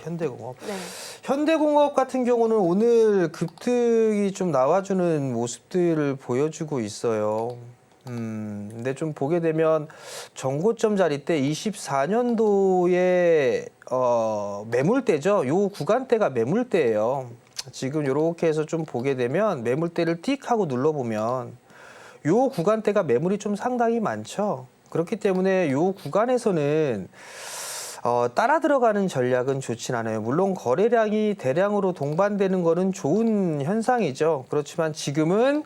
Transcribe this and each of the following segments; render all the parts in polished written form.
현대공업. 네. 현대공업 같은 경우는 오늘 급등이 좀 나와주는 모습들을 보여주고 있어요. 근데 좀 보게 되면 전고점 자리 때 24년도에 매물대죠. 요 구간대가 매물대예요. 지금 이렇게 해서 좀 보게 되면 매물대를 띡 하고 눌러보면 요 구간대가 매물이 좀 상당히 많죠. 그렇기 때문에 요 구간에서는 따라 들어가는 전략은 좋진 않아요. 물론 거래량이 대량으로 동반되는 거는 좋은 현상이죠. 그렇지만 지금은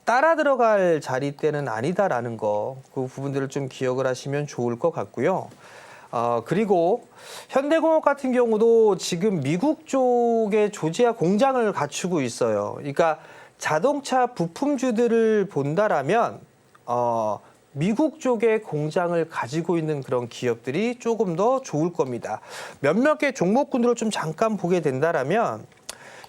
따라 들어갈 자리대는 아니다라는 거, 그 부분들을 좀 기억을 하시면 좋을 것 같고요. 그리고 현대공업 같은 경우도 지금 미국 쪽에 조지아 공장을 갖추고 있어요. 그러니까 자동차 부품주들을 본다라면 미국 쪽에 공장을 가지고 있는 그런 기업들이 조금 더 좋을 겁니다. 몇몇 개 종목군들을 좀 잠깐 보게 된다라면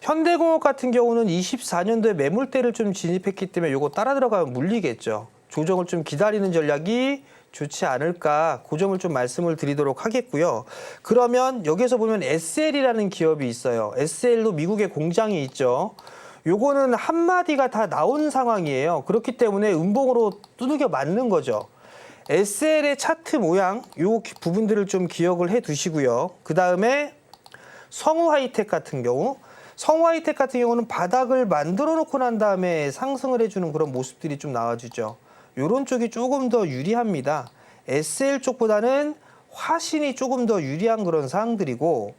현대공업 같은 경우는 24년도에 매물대를 좀 진입했기 때문에 요거 따라 들어가면 물리겠죠. 조정을 좀 기다리는 전략이 좋지 않을까, 그 점을 좀 말씀을 드리도록 하겠고요. 그러면 여기서 보면 SL이라는 기업이 있어요. SL도 미국에 공장이 있죠. 요거는 한마디가 다 나온 상황이에요. 그렇기 때문에 음봉으로 두들겨 맞는 거죠. SL의 차트 모양, 요 부분들을 좀 기억을 해 두시고요. 그 다음에 성우하이텍 같은 경우, 성우하이텍 같은 경우는 바닥을 만들어 놓고 난 다음에 상승을 해주는 그런 모습들이 좀 나와주죠. 요런 쪽이 조금 더 유리합니다. SL 쪽보다는 화신이 조금 더 유리한 그런 사항들이고,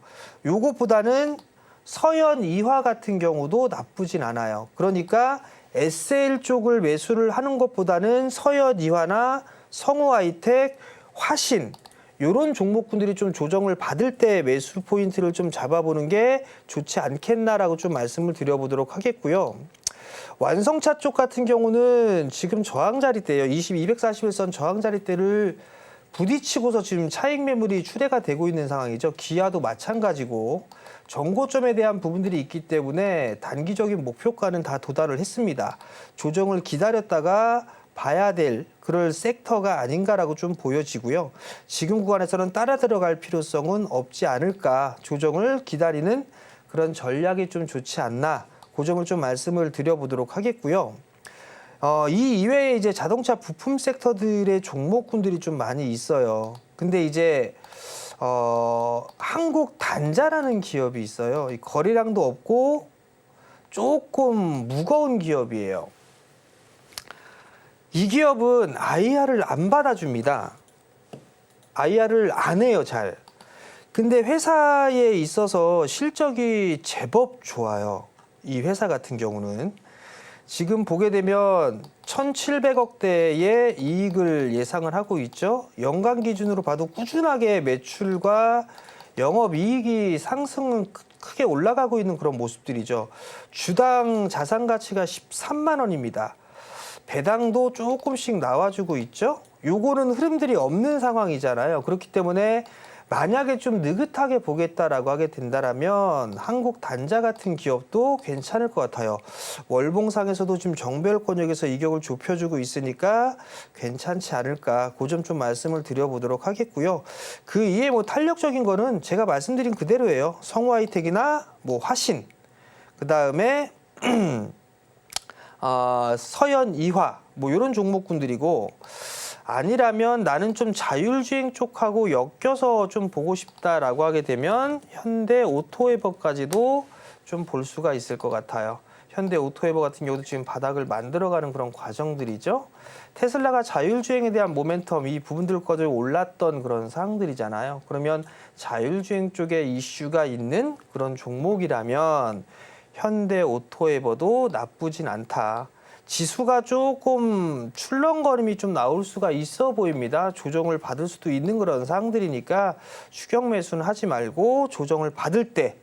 요것보다는 서현 이화 같은 경우도 나쁘진 않아요. 그러니까 SL 쪽을 매수를 하는 것보다는 서현 이화나 성우하이텍, 화신 이런 종목군들이 좀 조정을 받을 때 매수 포인트를 좀 잡아보는 게 좋지 않겠나라고 좀 말씀을 드려보도록 하겠고요. 완성차 쪽 같은 경우는 지금 저항 자리대예요. 241선 저항 자리대를 부딪히고서 지금 차익 매물이 출회가 되고 있는 상황이죠. 기아도 마찬가지고 정고점에 대한 부분들이 있기 때문에 단기적인 목표가는 다 도달을 했습니다. 조정을 기다렸다가 봐야 될 그럴 섹터가 아닌가라고 좀 보여지고요. 지금 구간에서는 따라 들어갈 필요성은 없지 않을까, 조정을 기다리는 그런 전략이 좀 좋지 않나, 그 점을 좀 말씀을 드려보도록 하겠고요. 이 이외에 이제 자동차 부품 섹터들의 종목군들이 좀 많이 있어요. 근데 이제 한국 단자라는 기업이 있어요. 이 거래량도 없고 조금 무거운 기업이에요. 이 기업은 IR을 안 받아줍니다. IR을 안 해요, 잘. 근데 회사에 있어서 실적이 제법 좋아요. 이 회사 같은 경우는. 지금 보게 되면 1,700억대의 이익을 예상을 하고 있죠. 연간 기준으로 봐도 꾸준하게 매출과 영업이익이 상승은 크게 올라가고 있는 그런 모습들이죠. 주당 자산 가치가 13만 원입니다. 배당도 조금씩 나와주고 있죠. 요거는 흐름들이 없는 상황이잖아요. 그렇기 때문에 만약에 좀 느긋하게 보겠다라고 하게 된다라면 한국 단자 같은 기업도 괜찮을 것 같아요. 월봉상에서도 지금 정배열권역에서 이격을 좁혀주고 있으니까 괜찮지 않을까, 그 점 좀 말씀을 드려보도록 하겠고요. 그 이에 뭐 탄력적인 거는 제가 말씀드린 그대로예요. 성우하이텍이나 뭐 화신, 그 다음에 서현 이화 뭐 이런 종목군들이고, 아니라면 나는 좀 자율주행 쪽하고 엮여서 좀 보고 싶다라고 하게 되면 현대 오토웨버까지도 좀 볼 수가 있을 것 같아요. 현대 오토웨버 같은 경우도 지금 바닥을 만들어가는 그런 과정들이죠. 테슬라가 자율주행에 대한 모멘텀, 이 부분들까지 올랐던 그런 사항들이잖아요. 그러면 자율주행 쪽에 이슈가 있는 그런 종목이라면 현대 오토웨버도 나쁘진 않다. 지수가 조금 출렁거림이 좀 나올 수가 있어 보입니다. 조정을 받을 수도 있는 그런 사항들이니까 추격 매수는 하지 말고 조정을 받을 때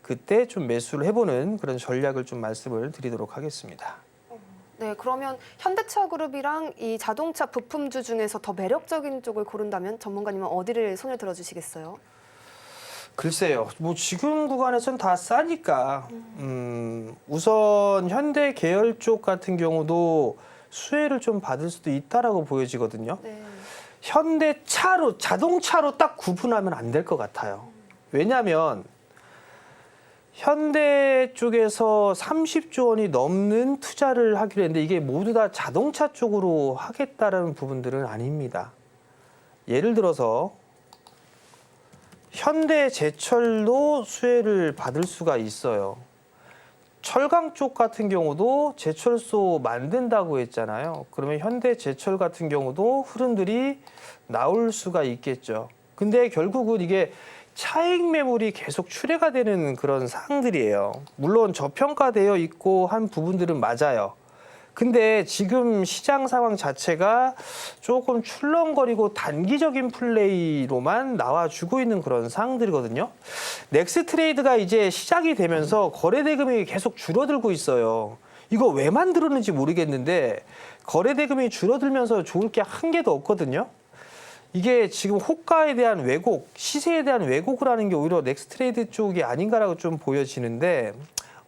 그때 좀 매수를 해보는 그런 전략을 좀 말씀을 드리도록 하겠습니다. 네, 그러면 현대차 그룹이랑 이 자동차 부품주 중에서 더 매력적인 쪽을 고른다면 전문가님은 어디를 손을 들어주시겠어요? 글쎄요. 뭐 지금 구간에서는 다 싸니까 우선 현대 계열 쪽 같은 경우도 수혜를 좀 받을 수도 있다라고 보여지거든요. 네. 현대차로, 자동차로 딱 구분하면 안 될 것 같아요. 왜냐하면 현대 쪽에서 30조 원이 넘는 투자를 하기로 했는데 이게 모두 다 자동차 쪽으로 하겠다라는 부분들은 아닙니다. 예를 들어서 현대제철도 수혜를 받을 수가 있어요. 철강 쪽 같은 경우도 제철소 만든다고 했잖아요. 그러면 현대제철 같은 경우도 흐름들이 나올 수가 있겠죠. 근데 결국은 이게 차익 매물이 계속 출회가 되는 그런 사항들이에요. 물론 저평가되어 있고 한 부분들은 맞아요. 근데 지금 시장 상황 자체가 조금 출렁거리고 단기적인 플레이로만 나와주고 있는 그런 상황들이거든요. 넥스트레이드가 이제 시작이 되면서 거래 대금이 계속 줄어들고 있어요. 이거 왜 만들었는지 모르겠는데 거래 대금이 줄어들면서 좋을 게 한 개도 없거든요. 이게 지금 호가에 대한 왜곡, 시세에 대한 왜곡을 하는 게 오히려 넥스트레이드 쪽이 아닌가라고 좀 보여지는데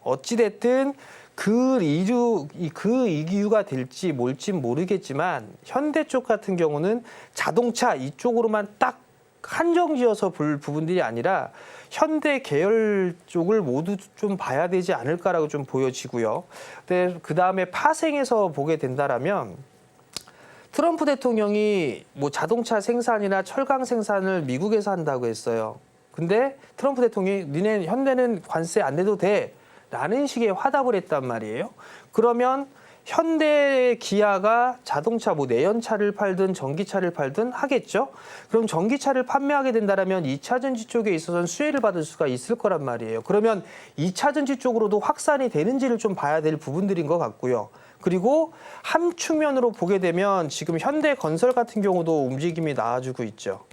어찌됐든 그 이유가 될지 뭘지 모르겠지만 현대 쪽 같은 경우는 자동차 이쪽으로만 딱 한정지어서 볼 부분들이 아니라 현대 계열 쪽을 모두 좀 봐야 되지 않을까라고 좀 보여지고요. 근데 그 다음에 파생해서 보게 된다라면 트럼프 대통령이 뭐 자동차 생산이나 철강 생산을 미국에서 한다고 했어요. 근데 트럼프 대통령이 니네 현대는 관세 안 내도 돼. 라는 식의 화답을 했단 말이에요. 그러면 현대 기아가 자동차 뭐 내연차를 팔든 전기차를 팔든 하겠죠. 그럼 전기차를 판매하게 된다면 2차 전지 쪽에 있어서는 수혜를 받을 수가 있을 거란 말이에요. 그러면 2차 전지 쪽으로도 확산이 되는지를 좀 봐야 될 부분들인 것 같고요. 그리고 한 측면으로 보게 되면 지금 현대건설 같은 경우도 움직임이 나와주고 있죠.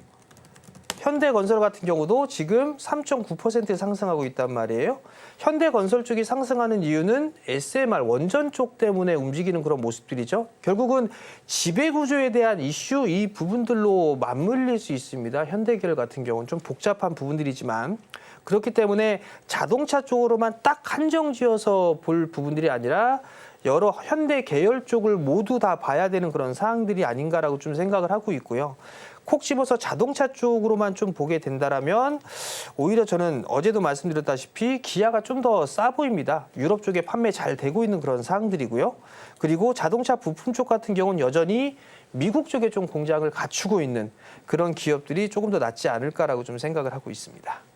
현대건설 같은 경우도 지금 3.9% 상승하고 있단 말이에요. 현대건설 쪽이 상승하는 이유는 SMR 원전 쪽 때문에 움직이는 그런 모습들이죠. 결국은 지배구조에 대한 이슈 이 부분들로 맞물릴 수 있습니다. 현대계열 같은 경우는 좀 복잡한 부분들이지만 그렇기 때문에 자동차 쪽으로만 딱 한정지어서 볼 부분들이 아니라 여러 현대 계열 쪽을 모두 다 봐야 되는 그런 사항들이 아닌가라고 좀 생각을 하고 있고요. 콕 집어서 자동차 쪽으로만 좀 보게 된다라면 오히려 저는 어제도 말씀드렸다시피 기아가 좀 더 싸 보입니다. 유럽 쪽에 판매 잘 되고 있는 그런 사항들이고요. 그리고 자동차 부품 쪽 같은 경우는 여전히 미국 쪽에 좀 공장을 갖추고 있는 그런 기업들이 조금 더 낫지 않을까라고 좀 생각을 하고 있습니다.